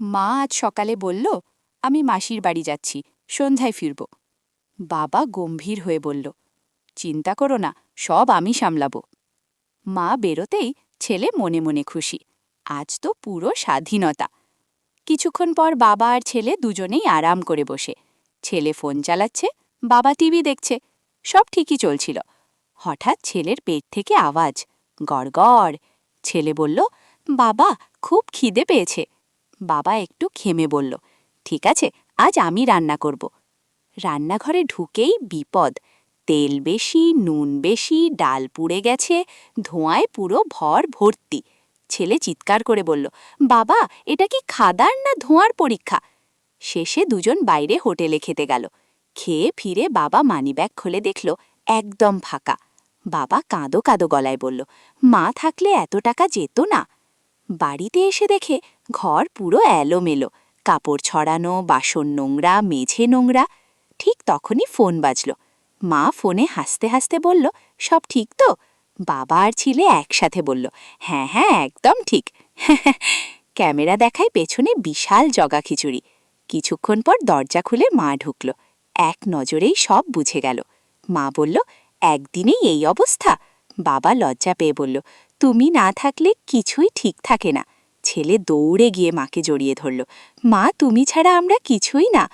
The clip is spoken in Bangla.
মা আজ সকালে বলল, আমি মাসির বাড়ি যাচ্ছি, সন্ধ্যায় ফিরব। বাবা গম্ভীর হয়ে বলল, চিন্তা করো না, সব আমি সামলাব। মা বেরোতেই ছেলে মনে মনে খুশি, আজ তো পুরো স্বাধীনতা। কিছুক্ষণ পর বাবা আর ছেলে দুজনেই আরাম করে বসে। ছেলে ফোন চালাচ্ছে, বাবা টিভি দেখছে। সব ঠিকই চলছিল। হঠাৎ ছেলের পেট থেকে আওয়াজ, গড়গড়। ছেলে বলল, বাবা, খুব খিদে পেয়েছে। বাবা একটু খেমে বলল, ঠিক আছে, আজ আমি রান্না করব। রান্নাঘরে ঢুকেই বিপদ। তেল বেশি, নুন বেশি, ডাল পুড়ে গেছে, ধোঁয়ায় পুরো ভর ভর্তি। ছেলে চিৎকার করে বলল, বাবা, এটা কি খাদার না ধোঁয়ার পরীক্ষা? শেষে দুজন বাইরে হোটেলে খেতে গেল। খেয়ে ফিরে বাবা মানিব্যাগ খুলে দেখল একদম ফাঁকা। বাবা কাঁদো কাঁদো গলায় বলল, মা থাকলে এত টাকা যেত না। বাড়িতে এসে দেখে ঘর পুরো এলোমেলো, কাপড় ছড়ানো, বাসন নোংরা, মেঝে নোংরা। ঠিক তখনই ফোন বাজল। মা ফোনে হাসতে হাসতে বলল, সব ঠিক তো? বাবা আর ছেলে একসাথে বলল, হ্যাঁ হ্যাঁ, একদম ঠিক। ক্যামেরা দেখায় পেছনে বিশাল জগা খিচুড়ি। কিছুক্ষণ পর দরজা খুলে মা ঢুকল। এক নজরেই সব বুঝে গেল। মা বলল, একদিনেই এই অবস্থা? বাবা লজ্জা পেয়ে বলল, তুমি না থাকলে কিছুই ঠিক থাকে না। ছেলে দৌড়ে গিয়ে মাকে জড়িয়ে ধরল, মা, তুমি ছাড়া আমরা কিছুই না।